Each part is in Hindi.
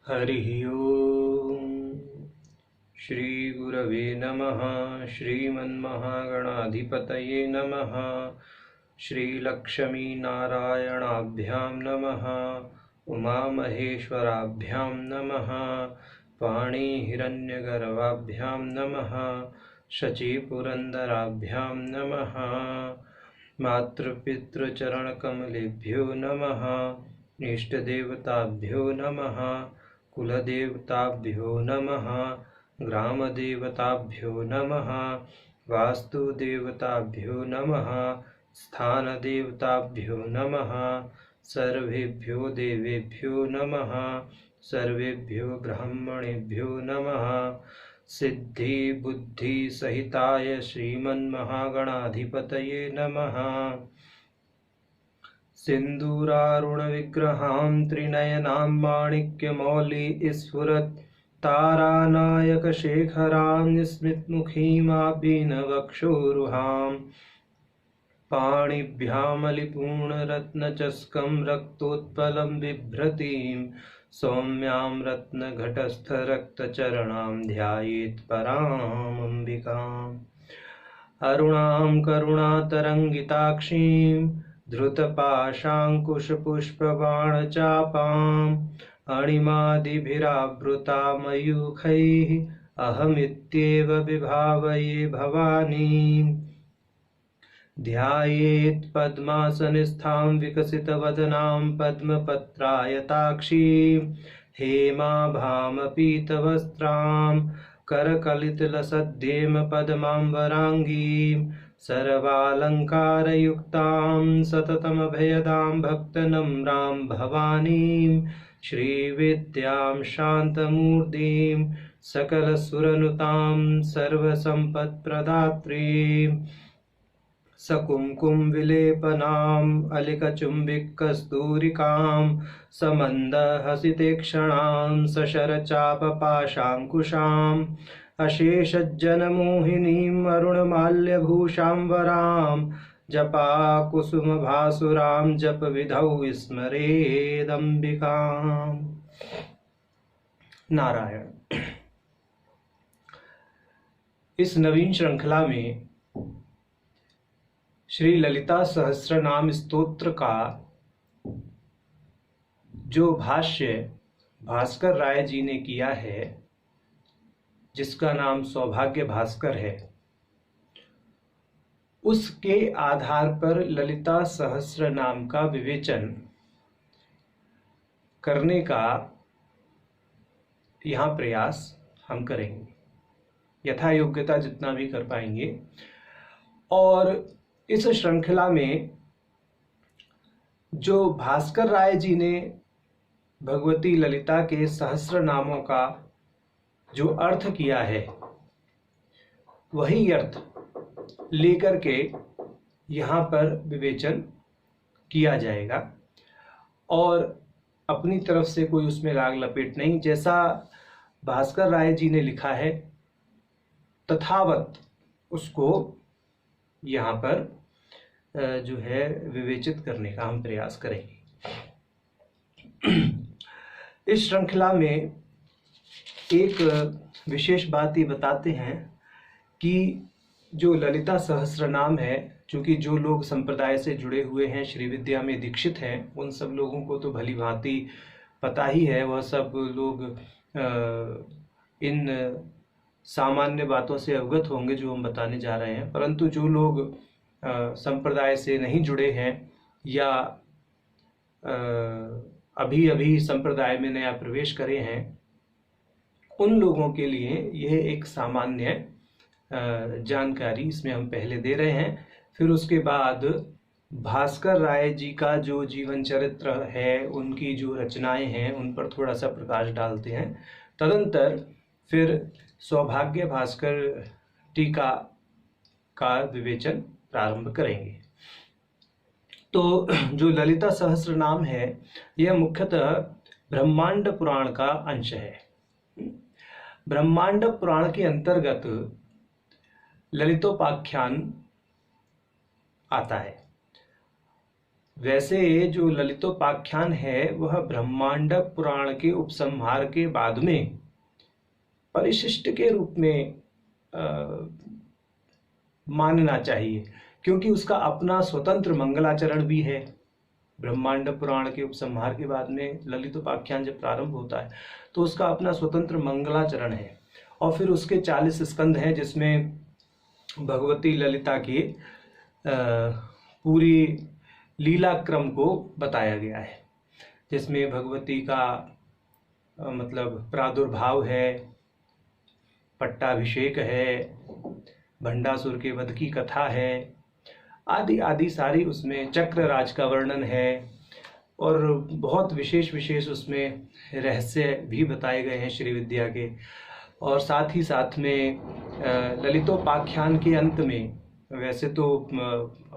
हरिः ओम्। श्रीगुरवे नमः। श्रीमन्महागणाधिपतये नमः। श्रीलक्ष्मीनारायणाभ्यां नमः। उमामहेश्वराभ्यां नमः। पाणिहिरण्यगर्भाभ्यां नमः। शचीपुरन्दराभ्यां नमः। मातृपितृचरणकमलेभ्यो नमः। इष्टदेवताभ्यो नमः। कुलदेवताभ्यो नमः। ग्रामदेवताभ्यो नमः। वास्तुदेवताभ्यो नमः। स्थानदेवताभ्यो नमः। सर्वेभ्यो देवेभ्यो नमः। सर्वेभ्यो ब्राह्मणेभ्यो नमः। सिद्धि बुद्धि सहिताय श्रीमन्महागणाधिपतये नमः। सिन्दूरारुणविग्रहां त्रिनयनां माणिक्यमौलिस्फुरत् तारानायकशेखरां स्मितमुखीमापीनवक्षोरुहां पाणिभ्यामलिपूर्णरत्नचषकं रक्तोत्पलं बिभ्रतीं सौम्यां रत्नघटस्थरक्तचरणां ध्यायेत् परामम्बिकाम्। अरुणां करुणातरङ्गिताक्षीं धृतपाशाङ्कुशपुष्पबाणचापाम् अणिमादिभिरावृता मयूखैः अहमित्येव विभावये भवानीं। ध्यायेत् पद्मासनस्थां विकसितवदनां पद्मपत्रायताक्षीं हेमाभामपीतवस्त्रां करकलितलसद्धेमपद्माम्बराङ्गीं सर्वालङ्कारयुक्तां सततमभयदां भक्तनम्रां भवानीं। श्रीविद्यां शान्तमूर्तिं सकलसुरनुतां सर्वसम्पत्प्रदात्रीं सकुङ्कुमविलेपनाम् अलिकचुम्बिकस्तूरिकां समन्दहसितेक्षणां सशरचापपाशाङ्कुशाम् अशेषज्जनमोहिनीम् अरुणमाल्यभूषाम्बरां जपाकुसुमभासुरां जपविधौ स्मरेदम्बिकाम्। नारायण। इस नवीन श्रृंखला में श्री ललिता सहस्रनाम स्तोत्र का जो भाष्य भास्कर राय जी ने किया है, जिसका नाम सौभाग्य भास्कर है, उसके आधार पर ललिता सहस्र नाम का विवेचन करने का यहाँ प्रयास हम करेंगे, यथा योग्यता जितना भी कर पाएंगे। और इस श्रृंखला में जो भास्कर राय जी ने भगवती ललिता के सहस्र नामों का जो अर्थ किया है, वही अर्थ लेकर के यहाँ पर विवेचन किया जाएगा और अपनी तरफ से कोई उसमें लाग लपेट नहीं। जैसा भास्कर राय जी ने लिखा है तथावत उसको यहाँ पर जो है विवेचित करने का हम प्रयास करेंगे। इस श्रृंखला में एक विशेष बात ये बताते हैं कि जो ललिता सहस्र नाम है, चूंकि जो लोग संप्रदाय से जुड़े हुए हैं, श्री विद्या में दीक्षित हैं, उन सब लोगों को तो भली भांति पता ही है। वह सब लोग इन सामान्य बातों से अवगत होंगे जो हम बताने जा रहे हैं। परंतु जो लोग संप्रदाय से नहीं जुड़े हैं या अभी अभी संप्रदाय में नया प्रवेश करे हैं, उन लोगों के लिए यह एक सामान्य जानकारी इसमें हम पहले दे रहे हैं। फिर उसके बाद भास्कर राय जी का जो जीवन चरित्र है, उनकी जो रचनाएं हैं, उन पर थोड़ा सा प्रकाश डालते हैं। तदंतर फिर सौभाग्य भास्कर टीका का विवेचन प्रारंभ करेंगे। तो जो ललिता सहस्र नाम है, यह मुख्यतः ब्रह्मांड पुराण का अंश है। ब्रह्मांड पुराण के अंतर्गत ललितोपाख्यान आता है। वैसे जो ललितोपाख्यान है वह ब्रह्मांड पुराण के उपसंहार के बाद में परिशिष्ट के रूप में मानना चाहिए, क्योंकि उसका अपना स्वतंत्र मंगलाचरण भी है। ब्रह्मांड पुराण के उपसंहार के बाद में ललितोपाख्यान जब प्रारंभ होता है तो उसका अपना स्वतंत्र मंगलाचरण है, और फिर उसके 40 स्कंद हैं जिसमें भगवती ललिता के पूरी लीला क्रम को बताया गया है, जिसमें भगवती का मतलब प्रादुर्भाव है, पट्टाभिषेक है, भंडासुर के वध की कथा है, आदि आदि सारी उसमें चक्र राज का वर्णन है, और बहुत विशेष विशेष उसमें रहस्य भी बताए गए हैं श्री विद्या के। और साथ ही साथ में ललितोपाख्यान के अंत में, वैसे तो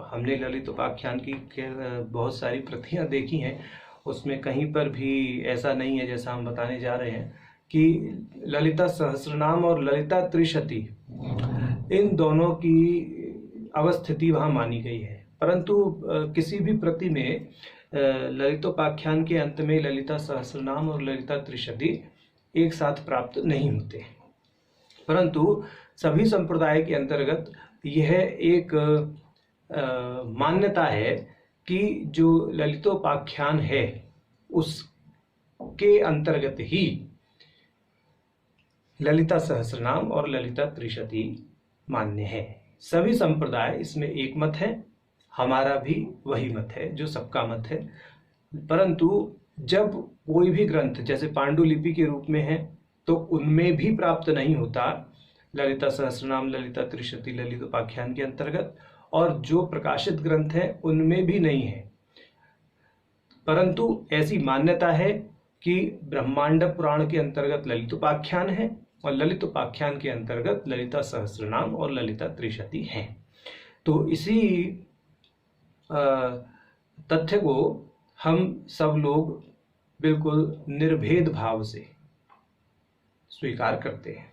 हमने ललितोपाख्यान की बहुत सारी प्रतियां देखी हैं, उसमें कहीं पर भी ऐसा नहीं है जैसा हम बताने जा रहे हैं कि ललिता सहस्रनाम और ललिता त्रिशती इन दोनों की अवस्थिति वहाँ मानी गई है, परंतु किसी भी प्रति में ललितोपाख्यान के अंत में ललिता सहस्रनाम और ललिता त्रिशती एक साथ प्राप्त नहीं होते। परंतु सभी संप्रदाय के अंतर्गत यह एक मान्यता है कि जो ललितोपाख्यान है उसके अंतर्गत ही ललिता सहस्रनाम और ललिता त्रिशती मान्य है। सभी संप्रदाय इसमें एक मत है, हमारा भी वही मत है जो सबका मत है। परंतु जब कोई भी ग्रंथ जैसे पांडुलिपि के रूप में है तो उनमें भी प्राप्त नहीं होता ललिता सहस्रनाम ललिता त्रिशती ललितोपाख्यान के अंतर्गत, और जो प्रकाशित ग्रंथ हैं उनमें भी नहीं है। परंतु ऐसी मान्यता है कि ब्रह्मांड पुराण के अंतर्गत ललितोपाख्यान है और ललितोपाख्यान के अंतर्गत ललिता सहस्रनाम और ललिता त्रिशती हैं। तो इसी तथ्य को हम सब लोग बिल्कुल निर्भेद भाव से स्वीकार करते हैं।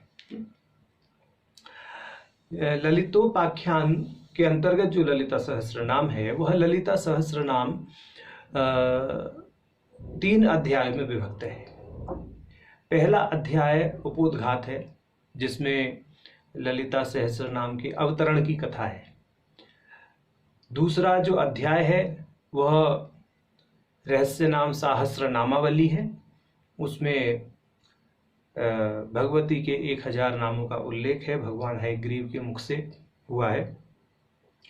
ललितोपाख्यान के अंतर्गत जो ललिता सहस्रनाम है वह ललिता सहस्रनाम 3 अध्याय में विभक्त है। पहला अध्याय उपोद्घात है जिसमें ललिता सहस्रनाम के अवतरण की कथा है। दूसरा जो अध्याय है वह रहस्य नाम सहस्र नामावली है, उसमें भगवती के 1000 नामों का उल्लेख है, भगवान हयग्रीव के मुख से हुआ है।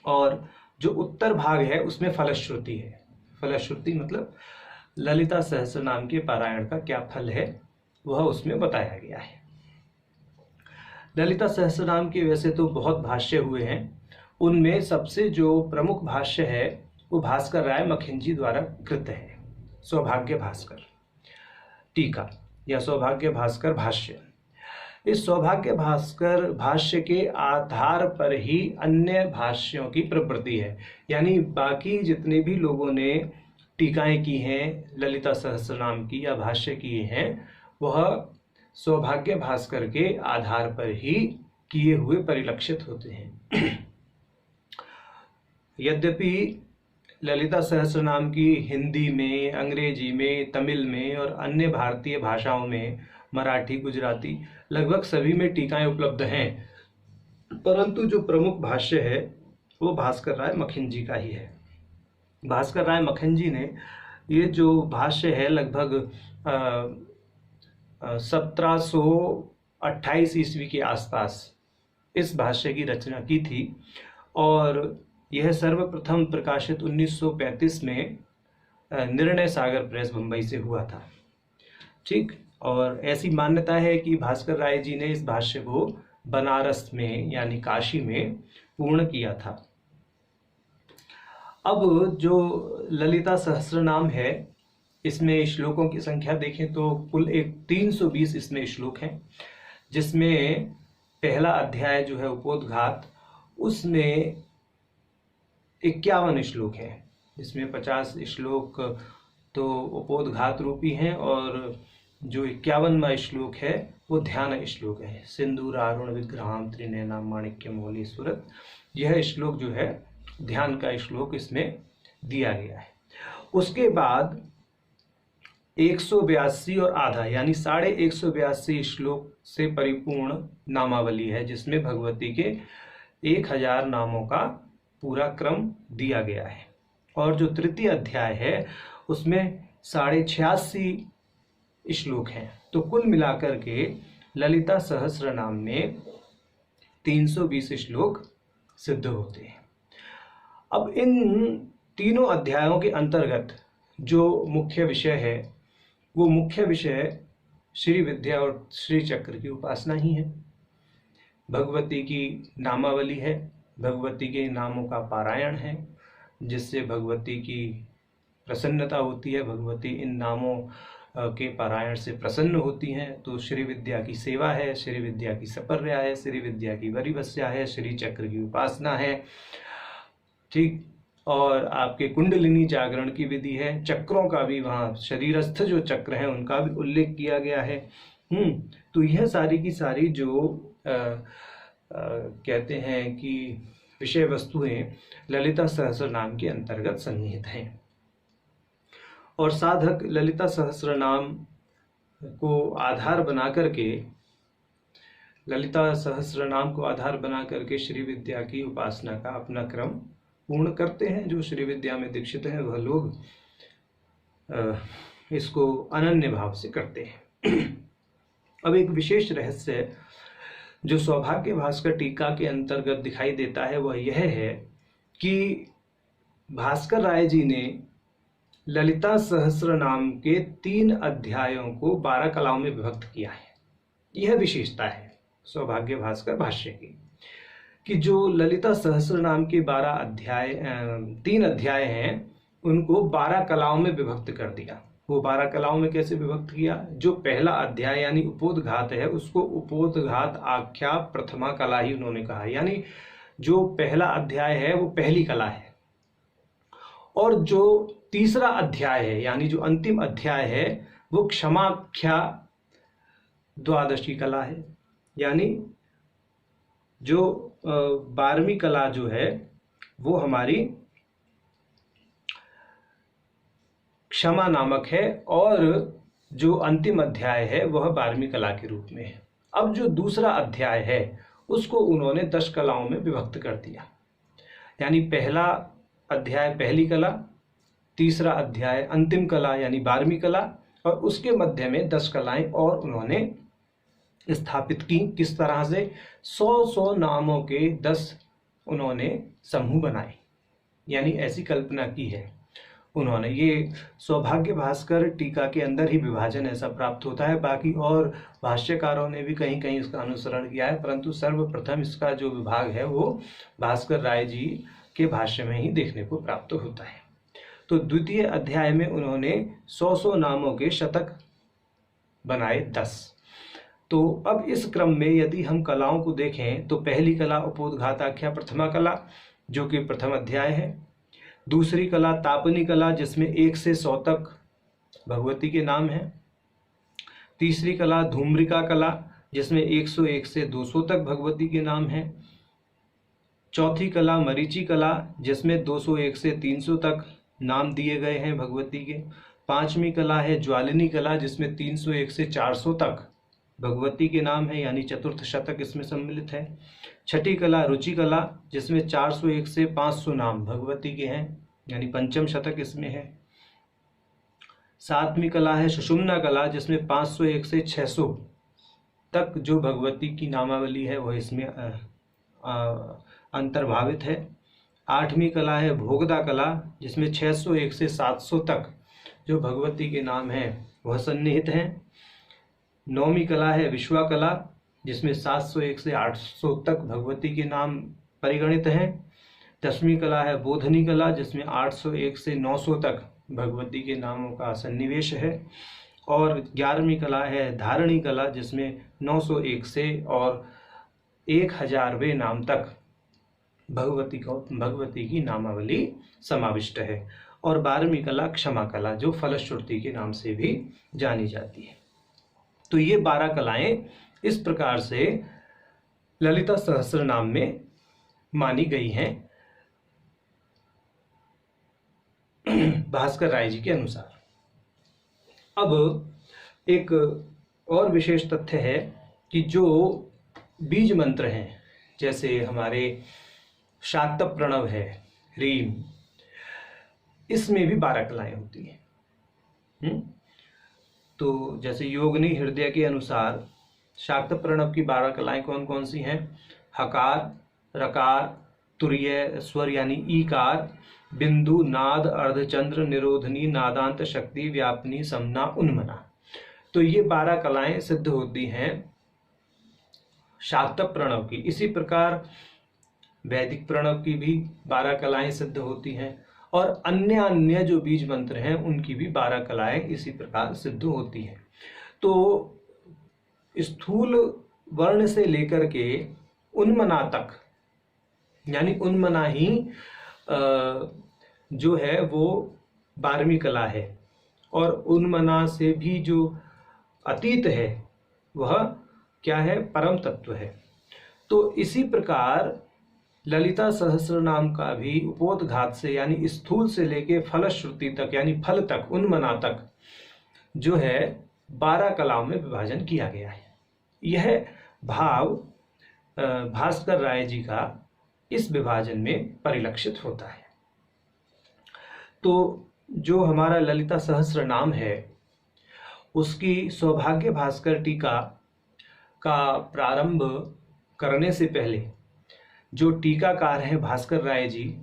और जो उत्तर भाग है उसमें फलश्रुति है। फलश्रुति मतलब ललिता सहस्रनाम के पारायण का क्या फल है वह उसमें बताया गया है। ललिता सहस्रनाम के वैसे तो बहुत भाष्य हुए हैं, उनमें सबसे जो प्रमुख भाष्य है वो भास्कर राय मखिंजी द्वारा कृत है, सौभाग्य भास्कर टीका या सौभाग्य भास्कर भाष्य। इस सौभाग्य भास्कर भाष्य के आधार पर ही अन्य भाष्यों की प्रवृत्ति है, यानी बाकी जितने भी लोगों ने टीकाएं की हैं ललिता सहस्रनाम की या भाष्य किए हैं वह सौभाग्य भास्कर के आधार पर ही किए हुए परिलक्षित होते हैं। यद्यपि ललिता सहस्रनाम की हिंदी में, अंग्रेजी में, तमिल में और अन्य भारतीय भाषाओं में, मराठी, गुजराती लगभग सभी में टीकाएं उपलब्ध हैं, परंतु जो प्रमुख भाष्य है वो भास्कर राय मखिंजी का ही है। भास्कर राय मखिंजी ने ये जो भाष्य है लगभग 1728 ईस्वी के आसपास इस भाष्य की रचना की थी, और यह सर्वप्रथम प्रकाशित 1935 में निर्णय सागर प्रेस बंबई से हुआ था। ठीक, और ऐसी मान्यता है कि भास्कर राय जी ने इस भाष्य को बनारस में यानी काशी में पूर्ण किया था। अब जो ललिता सहस्रनाम है इसमें श्लोकों की संख्या देखें तो कुल एक 320 इसमें श्लोक हैं, जिसमें पहला अध्याय जो है उपोद्घात उसमें 51 श्लोक हैं, जिसमें 50 श्लोक तो उपोद्घात रूपी हैं और जो 51वां श्लोक है वो ध्यान श्लोक है। सिंदूरारुण विग्रहाम त्रिनयनाम माणिक्य मौली सूरत, यह श्लोक जो है ध्यान का श्लोक इसमें दिया गया है। उसके बाद 182 और आधा यानी 182 श्लोक से परिपूर्ण नामावली है, जिसमें भगवती के 1000 नामों का पूरा क्रम दिया गया है। और जो तृतीय अध्याय है उसमें 86 श्लोक हैं। तो कुल मिलाकर के ललिता सहस्त्र नाम में 320 श्लोक सिद्ध होते हैं। अब इन तीनों अध्यायों के अंतर्गत जो मुख्य विषय है वो मुख्य विषय श्री विद्या और श्री चक्र की उपासना ही है। भगवती की नामावली है, भगवती के नामों का पारायण है, जिससे भगवती की प्रसन्नता होती है, भगवती इन नामों के पारायण से प्रसन्न होती हैं। तो श्री विद्या की सेवा है, श्री विद्या की सपर्या है, श्री विद्या की वरिवस्या है, श्री चक्र की उपासना है, ठीक। और आपके कुंडलिनी जागरण की विधि है, चक्रों का भी वहाँ शरीरस्थ जो चक्र हैं उनका भी उल्लेख किया गया है। तो यह सारी की सारी जो कहते हैं कि विषय वस्तुएं ललिता सहस्त्र नाम के अंतर्गत सन्निहित हैं। और साधक ललिता सहस्त्र नाम को आधार बना करके श्री विद्या की उपासना का अपना क्रम पूर्ण करते हैं। जो श्री विद्या में दीक्षित हैं वह लोग इसको अनन्य भाव से करते हैं। अब एक विशेष रहस्य जो सौभाग्य भास्कर टीका के अंतर्गत दिखाई देता है वह यह है कि भास्कर राय जी ने ललिता सहस्त्र नाम के 3 अध्यायों को 12 कलाओं में विभक्त किया है। यह विशेषता है सौभाग्य भास्कर भाष्य की कि जो ललिता सहस्त्र नाम के 3 अध्याय हैं उनको 12 कलाओं में विभक्त कर दिया। वो 12 कलाओं में कैसे विभक्त किया? जो पहला अध्याय यानी उपोद्घात है उसको उपोद्घात आख्या प्रथमा कला ही उन्होंने कहा, यानी जो पहला अध्याय है वो पहली कला है। और जो तीसरा अध्याय है यानी जो अंतिम अध्याय है वो क्षमाख्या द्वादशी कला है, यानी जो 12वीं कला जो है वो हमारी क्षमा नामक है, और जो अंतिम अध्याय है वह 12वीं कला के रूप में है। अब जो दूसरा अध्याय है उसको उन्होंने 10 कलाओं में विभक्त कर दिया, यानी पहला अध्याय पहली कला, तीसरा अध्याय अंतिम कला यानी 12वीं कला, और उसके मध्य में 10 कलाएं और उन्होंने स्थापित की। किस तरह से? 100 नामों के 10 उन्होंने समूह बनाए, यानी ऐसी कल्पना की है उन्होंने। ये सौभाग्य भास्कर टीका के अंदर ही विभाजन ऐसा प्राप्त होता है। बाकी और भाष्यकारों ने भी कहीं कहीं इसका अनुसरण किया है, परंतु सर्वप्रथम इसका जो विभाग है वो भास्कर राय जी के भाष्य में ही देखने को प्राप्त होता है। तो द्वितीय अध्याय में उन्होंने 100 नामों के शतक बनाए 10। तो अब इस क्रम में यदि हम कलाओं को देखें तो पहली कला उपोद्घाताख्या प्रथमा कला जो कि प्रथम अध्याय है, दूसरी कला तापनी कला जिसमें 1 से 100 तक भगवती के नाम हैं, तीसरी कला धूम्रिका कला जिसमें 101 से 200 तक भगवती के नाम हैं, चौथी कला मरीचि कला जिसमें 201 से 300 तक नाम दिए गए हैं भगवती के, पांचवी कला है ज्वालिनी कला जिसमें 301 से 400 तक भगवती के नाम है, यानी चतुर्थ शतक इसमें सम्मिलित है। छठी कला रुचि कला जिसमें 401 से 500 नाम भगवती के हैं, यानी पंचम शतक इसमें है। सातवीं कला है सुषुम्ना कला जिसमें 501 से 600 तक जो भगवती की नामावली है वह इसमें अंतर्भावित है। आठवीं कला है भोगदा कला जिसमें 601 से 700 तक जो भगवती के नाम हैं वह सन्निहित हैं। नौवीं कला है विश्वा कला जिसमें 701 से 800 तक भगवती के नाम परिगणित हैं। 10वीं कला है बोधनी कला जिसमें 801 से 900 तक भगवती के नामों का सन्निवेश है। और 11वीं कला है धारणी कला जिसमें 901 से और 1000वें नाम तक भगवती की नामावली समाविष्ट है। और 12वीं कला क्षमा कला जो फलश्रुति के नाम से भी जानी जाती है। तो ये 12 कलाएं इस प्रकार से ललिता सहस्त्र नाम में मानी गई हैं। भास्कर राय जी के अनुसार। अब एक और विशेष तथ्य है कि जो बीज मंत्र हैं, जैसे हमारे शाक्त प्रणव है, ह्रीम, इसमें भी 12 कलाएं होती हैं। तो जैसे योगिनी हृदय के अनुसार शाक्त प्रणव की 12 कलाएं कौन कौन सी हैं? हकार, रकार, तुरीय स्वर यानी ईकार, बिंदु, नाद, अर्धचंद्र, निरोधनी, नादांत शक्ति, व्यापनी, समना, उन्मना। तो ये 12 कलाएं सिद्ध होती हैं शाक्त प्रणव की। इसी प्रकार वैदिक प्रणव की भी 12 कलाएं सिद्ध होती हैं, और अन्य जो बीज मंत्र हैं उनकी भी 12 कलाएं इसी प्रकार सिद्ध होती हैं। तो स्थूल वर्ण से लेकर के उन्मना तक, यानी उन्मना ही जो है वो 12वीं कला है, और उन्मना से भी जो अतीत है वह क्या है? परम तत्व है। तो इसी प्रकार ललिता सहस्र नाम का भी उपोद्घात से यानी स्थूल से लेके फलश्रुति तक यानी फल तक, उन्मना तक जो है 12 कलाओं में विभाजन किया गया है। यह भाव भास्कर राय जी का इस विभाजन में परिलक्षित होता है। तो जो हमारा ललिता सहस्र नाम है उसकी सौभाग्य भास्कर टीका का प्रारंभ करने से पहले जो टीकाकार हैं भास्कर राय जी,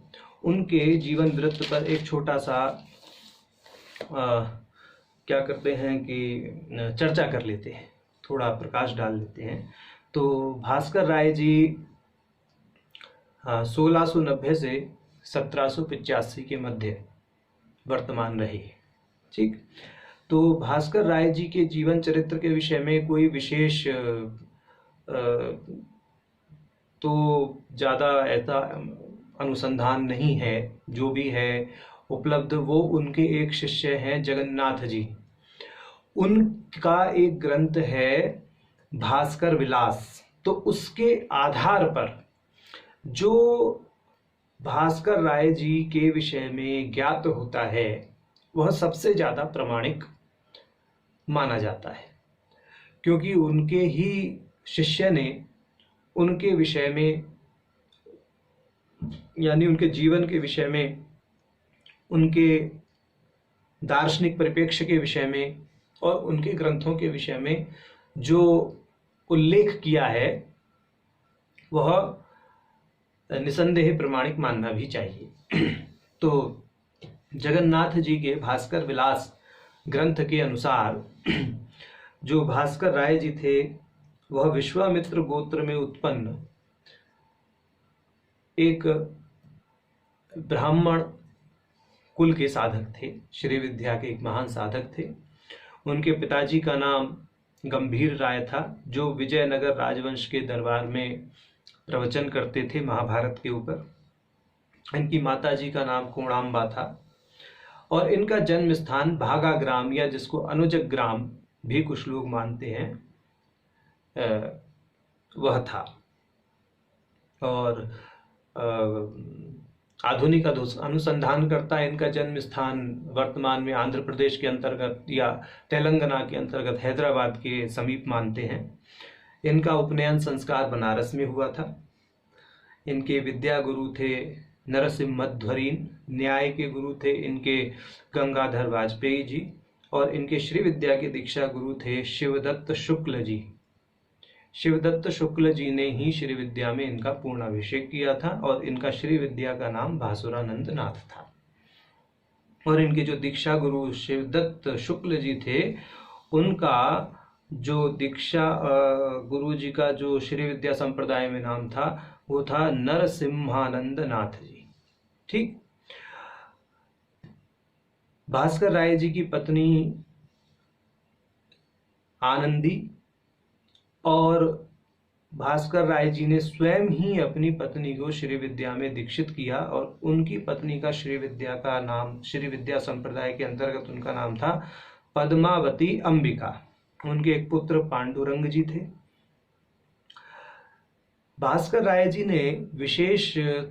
उनके जीवन वृत्त पर एक छोटा सा क्या करते हैं कि चर्चा कर लेते हैं, थोड़ा प्रकाश डाल लेते हैं। तो भास्कर राय जी 1690 से 1785 के मध्य वर्तमान रहे। ठीक, तो भास्कर राय जी के जीवन चरित्र के विषय में कोई विशेष तो ज़्यादा ऐसा अनुसंधान नहीं है। जो भी है उपलब्ध वो उनके एक शिष्य हैं जगन्नाथ जी, उनका एक ग्रंथ है भास्कर विलास। तो उसके आधार पर जो भास्कर राय जी के विषय में ज्ञात होता है वह सबसे ज़्यादा प्रामाणिक माना जाता है, क्योंकि उनके ही शिष्य ने उनके विषय में यानी उनके जीवन के विषय में, उनके दार्शनिक परिप्रेक्ष्य के विषय में और उनके ग्रंथों के विषय में जो उल्लेख किया है वह निसंदेह प्रमाणिक मानना भी चाहिए। तो जगन्नाथ जी के भास्कर विलास ग्रंथ के अनुसार जो भास्कर राय जी थे वह विश्वामित्र गोत्र में उत्पन्न एक ब्राह्मण कुल के साधक थे, श्री विद्या के एक महान साधक थे। उनके पिताजी का नाम गंभीर राय था, जो विजयनगर राजवंश के दरबार में प्रवचन करते थे महाभारत के ऊपर। इनकी माताजी का नाम कोणाम्बा था, और इनका जन्म स्थान भागा ग्राम या जिसको अनुजग ग्राम भी कुछ लोग मानते हैं वह था। और आधुनिक अनुसंधानकर्ता इनका जन्म स्थान वर्तमान में आंध्र प्रदेश के अंतर्गत या तेलंगाना के अंतर्गत हैदराबाद के समीप मानते हैं। इनका उपनयन संस्कार बनारस में हुआ था। इनके विद्या गुरु थे नरसिम्हध्वरीन, न्याय के गुरु थे इनके गंगाधर वाजपेयी जी, और इनके श्री विद्या के दीक्षा गुरु थे शिवदत्त शुक्ल जी। शिवदत्त शुक्ल जी ने ही श्री विद्या में इनका पूर्णाभिषेक किया था, और इनका श्री विद्या का नाम भासुरानंद नाथ था। और इनके जो दीक्षा गुरु शिवदत्त शुक्ल जी थे, उनका जो दीक्षा गुरु जी का जो श्री विद्या संप्रदाय में नाम था वो था नरसिम्हानंद नाथ जी। ठीक, भास्कर राय जी की पत्नी आनंदी, और भास्कर राय जी ने स्वयं ही अपनी पत्नी को श्री विद्या में दीक्षित किया, और उनकी पत्नी का श्री विद्या का नाम, श्री विद्या संप्रदाय के अंतर्गत उनका नाम था पद्मावती अंबिका। उनके एक पुत्र पांडुरंग जी थे। भास्कर राय जी ने विशेषतः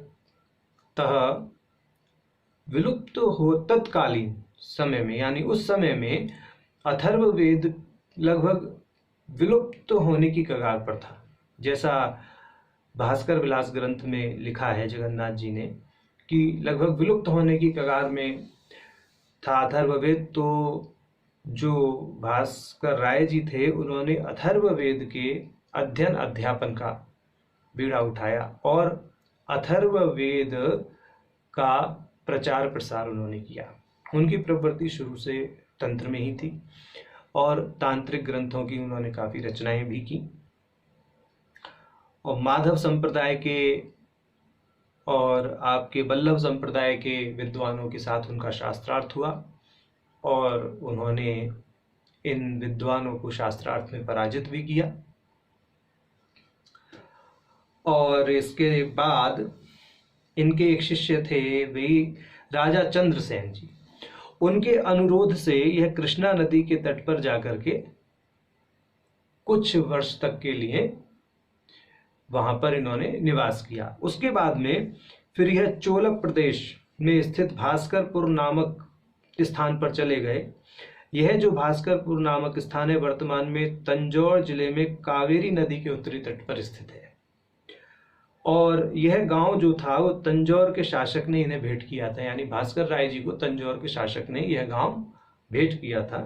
विलुप्त हो तत्कालीन समय में, यानी उस समय में अथर्ववेद लगभग विलुप्त होने की कगार पर था। जैसा भास्कर विलास ग्रंथ में लिखा है जगन्नाथ जी ने कि लगभग विलुप्त होने की कगार में था अथर्ववेद। तो जो भास्कर राय जी थे उन्होंने अथर्ववेद के अध्ययन अध्यापन का बीड़ा उठाया और अथर्ववेद का प्रचार प्रसार उन्होंने किया। उनकी प्रवृत्ति शुरू से तंत्र में ही थी और तांत्रिक ग्रंथों की उन्होंने काफ़ी रचनाएं भी की। और माधव संप्रदाय के और आपके वल्लभ संप्रदाय के विद्वानों के साथ उनका शास्त्रार्थ हुआ और उन्होंने इन विद्वानों को शास्त्रार्थ में पराजित भी किया। और इसके बाद इनके एक शिष्य थे वे राजा चंद्रसेन जी। उनके अनुरोध से यह कृष्णा नदी के तट पर जाकर के कुछ वर्ष तक के लिए वहां पर इन्होंने निवास किया। उसके बाद में फिर यह चोलक प्रदेश में स्थित भास्करपुर नामक स्थान पर चले गए। यह जो भास्करपुर नामक स्थान है वर्तमान में तंजौर जिले में कावेरी नदी के उत्तरी तट पर स्थित है। और यह गांव जो था वो तंजौर के शासक ने इन्हें भेंट किया था, यानी भास्कर राय जी को तंजौर के शासक ने यह गांव भेंट किया था।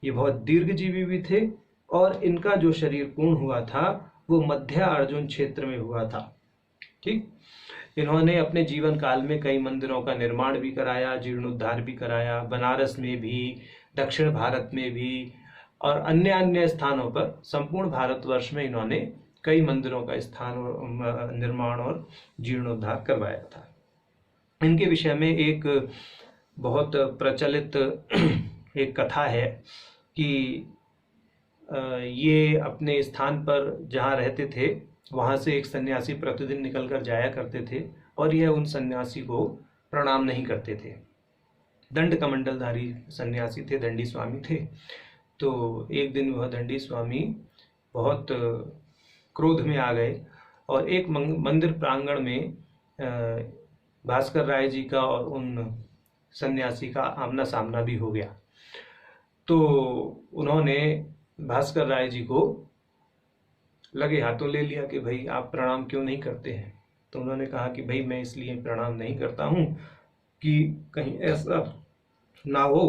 ये बहुत दीर्घजीवी भी थे और इनका जो शरीर पूर्ण हुआ था वो मध्य अर्जुन क्षेत्र में हुआ था। ठीक, इन्होंने अपने जीवन काल में कई मंदिरों का निर्माण भी कराया, जीर्णोद्धार भी कराया, बनारस में भी, दक्षिण भारत में भी और अन्य अन्य स्थानों पर संपूर्ण भारतवर्ष में इन्होंने कई मंदिरों का स्थान निर्माण और जीर्णोद्धार करवाया था। इनके विषय में एक बहुत प्रचलित एक कथा है कि ये अपने स्थान पर जहाँ रहते थे वहाँ से एक सन्यासी प्रतिदिन निकल कर जाया करते थे और यह उन सन्यासी को प्रणाम नहीं करते थे। दंड कमंडलधारी सन्यासी थे, दंडी स्वामी थे। तो एक दिन वह दंडी स्वामी बहुत क्रोध में आ गए और एक मंदिर प्रांगण में भास्कर राय जी का और उन सन्यासी का आमना सामना भी हो गया। तो उन्होंने भास्कर राय जी को लगे हाथों ले लिया कि भाई आप प्रणाम क्यों नहीं करते हैं। तो उन्होंने कहा कि भाई मैं इसलिए प्रणाम नहीं करता हूँ कि कहीं ऐसा ना हो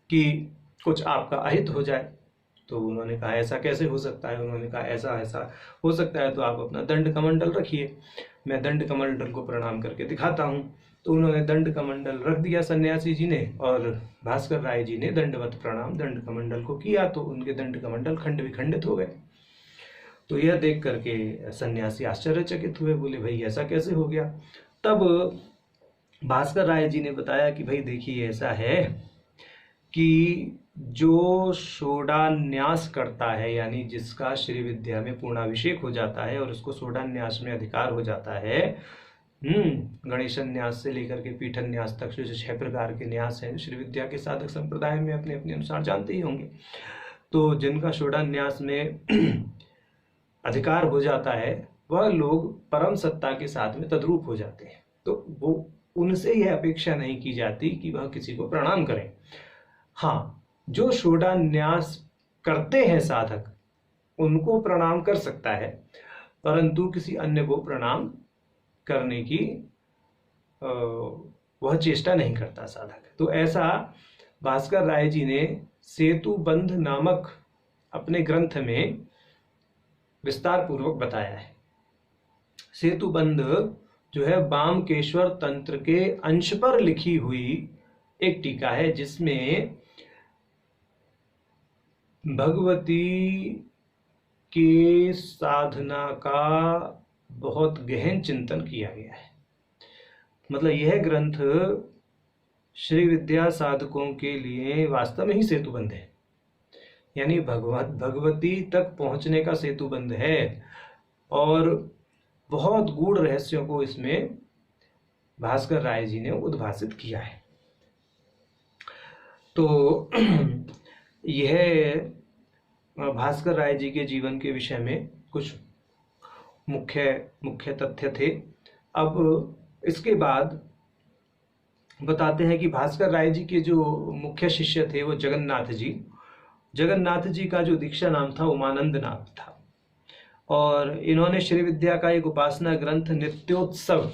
कि कुछ आपका अहित हो जाए। तो उन्होंने कहा ऐसा कैसे हो सकता है। उन्होंने कहा ऐसा ऐसा हो सकता है तो आप अपना दंड कमंडल रखिए, मैं दंड कमंडल को प्रणाम करके दिखाता हूँ। तो उन्होंने दंड कमंडल रख दिया सन्यासी जी ने और भास्कर राय जी ने दंडवत प्रणाम दंड कमंडल को किया तो उनके दंड कमंडल खंड विखंडित हो गए। तो यह देख करके सन्यासी आश्चर्यचकित हुए, बोले भाई ऐसा कैसे हो गया। तब भास्कर राय जी ने बताया कि भाई देखिए ऐसा है कि जो षोडान्यास करता है, यानी जिसका श्री विद्या में पूर्णाभिषेक हो जाता है और उसको षोडान्यास में अधिकार हो जाता है, गणेशन्यास से लेकर के पीठन्यास तक जो 6 प्रकार के न्यास हैं श्री विद्या के साधक संप्रदाय में अपने अपने अनुसार जानते ही होंगे। तो जिनका षोडान्यास में अधिकार हो जाता है वह लोग परम सत्ता के साथ में तद्रूप हो जाते हैं। तो वो उनसे यह अपेक्षा नहीं की जाती कि वह किसी को प्रणाम करें। हाँ, जो षोडान्यास करते हैं साधक उनको प्रणाम कर सकता है, परंतु किसी अन्य को प्रणाम करने की वह चेष्टा नहीं करता साधक। तो ऐसा भास्कर राय जी ने सेतुबंध नामक अपने ग्रंथ में विस्तार पूर्वक बताया है। सेतुबंध जो है बामकेश्वर तंत्र के अंश पर लिखी हुई एक टीका है जिसमें भगवती के साधना का बहुत गहन चिंतन किया गया है। मतलब यह ग्रंथ श्री विद्या साधकों के लिए वास्तव में ही सेतुबंध है, यानी भगवती तक पहुंचने का सेतुबंध है और बहुत गूढ़ रहस्यों को इसमें भास्कर राय जी ने उद्भासित किया है। तो यह भास्कर राय जी के जीवन के विषय में कुछ मुख्य तथ्य थे। अब इसके बाद बताते हैं कि भास्कर राय जी के जो मुख्य शिष्य थे वो जगन्नाथ जी का जो दीक्षा नाम था उमानंद नाम था। और इन्होंने श्री विद्या का एक उपासना ग्रंथ नित्योत्सव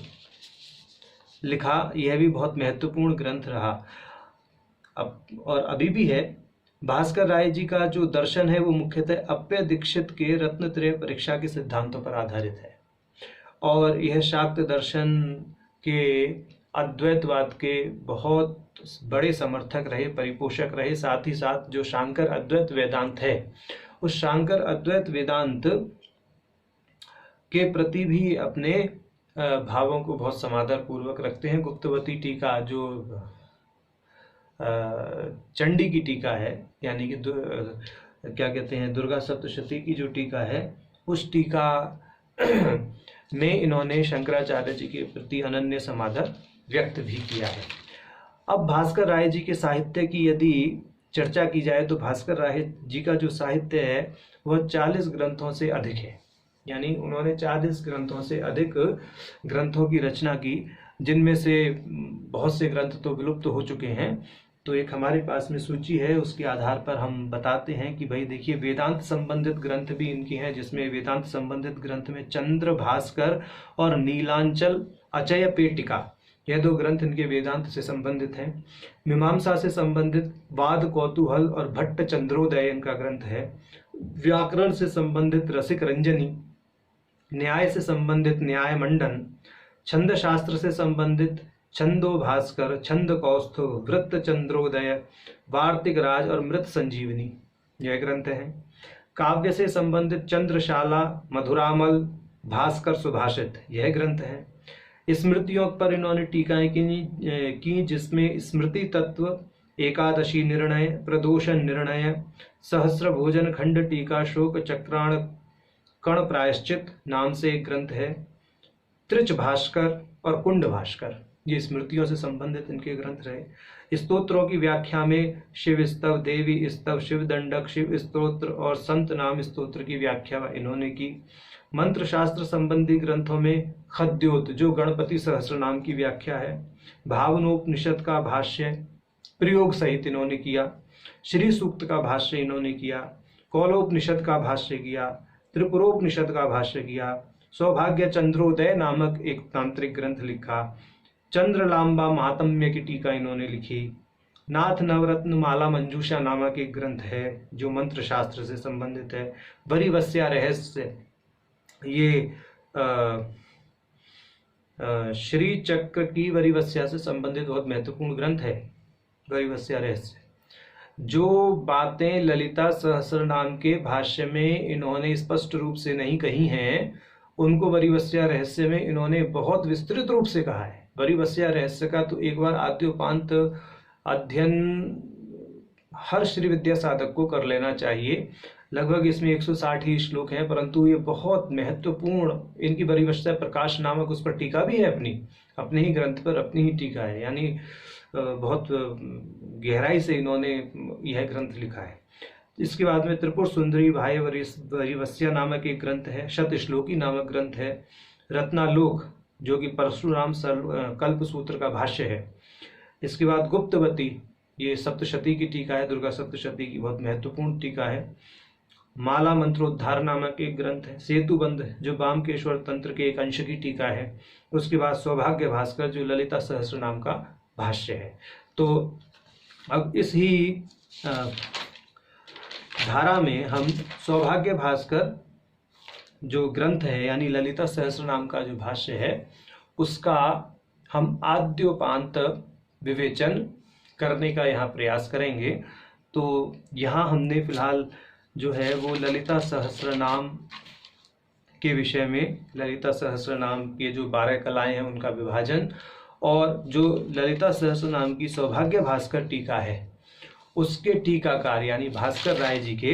लिखा। यह भी बहुत महत्वपूर्ण ग्रंथ रहा अब और अभी भी है। भास्कर राय जी का जो दर्शन है वो मुख्यतः अप्पय दीक्षित के रत्नत्रय परीक्षा के सिद्धांतों पर आधारित है। और यह शाक्त दर्शन के अद्वैतवाद के बहुत बड़े समर्थक रहे, परिपोषक रहे। साथ ही साथ जो शांकर अद्वैत वेदांत है, उस शांकर अद्वैत वेदांत के प्रति भी अपने भावों को बहुत समादर पूर्वक रखते हैं। गुप्तवती टीका जो चंडी की टीका है, यानी कि क्या कहते हैं, दुर्गा सप्तशती की जो टीका है, उस टीका में इन्होंने शंकराचार्य जी के प्रति अनन्य समादर व्यक्त भी किया है। अब भास्कर राय जी के साहित्य की यदि चर्चा की जाए तो भास्कर राय जी का जो साहित्य है वह 40 ग्रंथों से अधिक है। यानी उन्होंने 40 ग्रंथों से अधिक ग्रंथों की रचना की, जिनमें से बहुत से ग्रंथ तो विलुप्त हो चुके हैं। तो एक हमारे पास में सूची है, उसके आधार पर हम बताते हैं कि भाई देखिए, वेदांत संबंधित ग्रंथ भी इनकी हैं, जिसमें वेदांत संबंधित ग्रंथ में चंद्र भास्कर और नीलांचल अचय पेटिका, यह 2 ग्रंथ इनके वेदांत से संबंधित हैं। मीमांसा से संबंधित वाद कौतूहल और भट्ट चंद्रोदय इनका ग्रंथ है। व्याकरण से संबंधित रसिक रंजनी, न्याय से संबंधित न्याय मंडन, छंद शास्त्र से संबंधित छंदो भास्कर, छंद कौस्तुभ, वृत्त चंद्रोदय, वार्तिक राज और मृत संजीवनी, यह ग्रंथ हैं। काव्य से संबंधित चंद्रशाला, मधुरामल, भास्कर सुभाषित, यह ग्रंथ है। स्मृतियों पर इन्होंने टीकाएं की, जिसमें स्मृति तत्व, एकादशी निर्णय, प्रदोषण निर्णय, सहस्र भोजन खंड टीका, शोक चक्राण कण प्रायश्चित नाम से एक ग्रंथ है। त्रिच भास्कर और कुंड भास्कर, ये स्मृतियों से संबंधित इनके ग्रंथ रहे। स्तोत्रों की व्याख्या में शिव स्तव, देवी स्तव, शिव दंडक, शिव स्तोत्र और संत नाम स्तोत्र की व्याख्या इन्होंने की। मंत्र शास्त्र संबंधी ग्रंथों में खद्योत, जो गणपति सहस्र नाम की व्याख्या है, भावनोपनिषद का भाष्य प्रयोग सहित इन्होंने किया। श्री सूक्त का भाष्य इन्होंने किया। कौलोपनिषद का भाष्य किया। त्रिपुरोपनिषद का भाष्य किया। सौभाग्य चंद्रोदय नामक एक तांत्रिक ग्रंथ लिखा। चंद्रलांबा महात्म्य की टीका इन्होंने लिखी। नाथ नवरत्न माला मंजूषा नामक एक ग्रंथ है जो मंत्र शास्त्र से संबंधित है। वरिवस्या रहस्य, ये श्री चक्र की वरिवस्या से संबंधित बहुत महत्वपूर्ण ग्रंथ है। वरिवस्या रहस्य, जो बातें ललिता सहस्र नाम के भाष्य में इन्होंने स्पष्ट रूप से नहीं कही हैं, उनको वरिवस्या रहस्य में इन्होंने बहुत विस्तृत रूप से कहा है। वरिवस्या रहस्य का तो एक बार आद्योपांत अध्ययन हर श्री विद्या साधक को कर लेना चाहिए। लगभग इसमें 160 ही श्लोक हैं, परंतु ये बहुत महत्वपूर्ण, इनकी वरिवस्या प्रकाश नामक उस पर टीका भी है, अपने ही ग्रंथ पर अपनी ही टीका है। यानी बहुत गहराई से इन्होंने यह ग्रंथ लिखा है। इसके बाद में त्रिपुर सुंदरी भाई वरिवस्या नामक एक ग्रंथ है। शतश्लोकी नामक ग्रंथ है। रत्नालोक, जो कि परशुराम कल्प सूत्र का भाष्य है। इसके बाद गुप्तवती, ये सप्तशती की टीका है, दुर्गा सप्तशती की बहुत महत्वपूर्ण टीका है। माला मंत्रोद्धार नामक एक ग्रंथ है। सेतुबंध, जो बामकेश्वर तंत्र के एक अंश की टीका है। उसके बाद सौभाग्य भास्कर, जो ललिता सहस्र नाम का भाष्य है। तो अब इस ही धारा में हम सौभाग्य भास्कर जो ग्रंथ है, यानी ललिता सहस्र नाम का जो भाष्य है, उसका हम आद्योपांत विवेचन करने का यहाँ प्रयास करेंगे। तो यहाँ हमने फिलहाल जो है वो ललिता सहस्र नाम के विषय में, ललिता सहस्र नाम के जो 12 कलाएं हैं उनका विभाजन, और जो ललिता सहस्र नाम की सौभाग्य भास्कर टीका है उसके टीकाकार यानी भास्कर राय जी के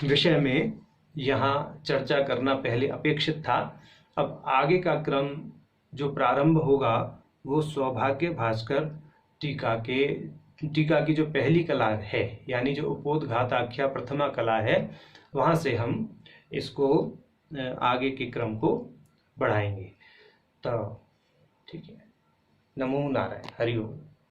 विषय में यहाँ चर्चा करना पहले अपेक्षित था। अब आगे का क्रम जो प्रारंभ होगा वो सौभाग्य भास्कर टीका की जो पहली कला है, यानी जो उपोद्घाताख्या प्रथमा कला है, वहाँ से हम इसको आगे के क्रम को बढ़ाएंगे। तो ठीक है। नमो नारायण। हरिओम।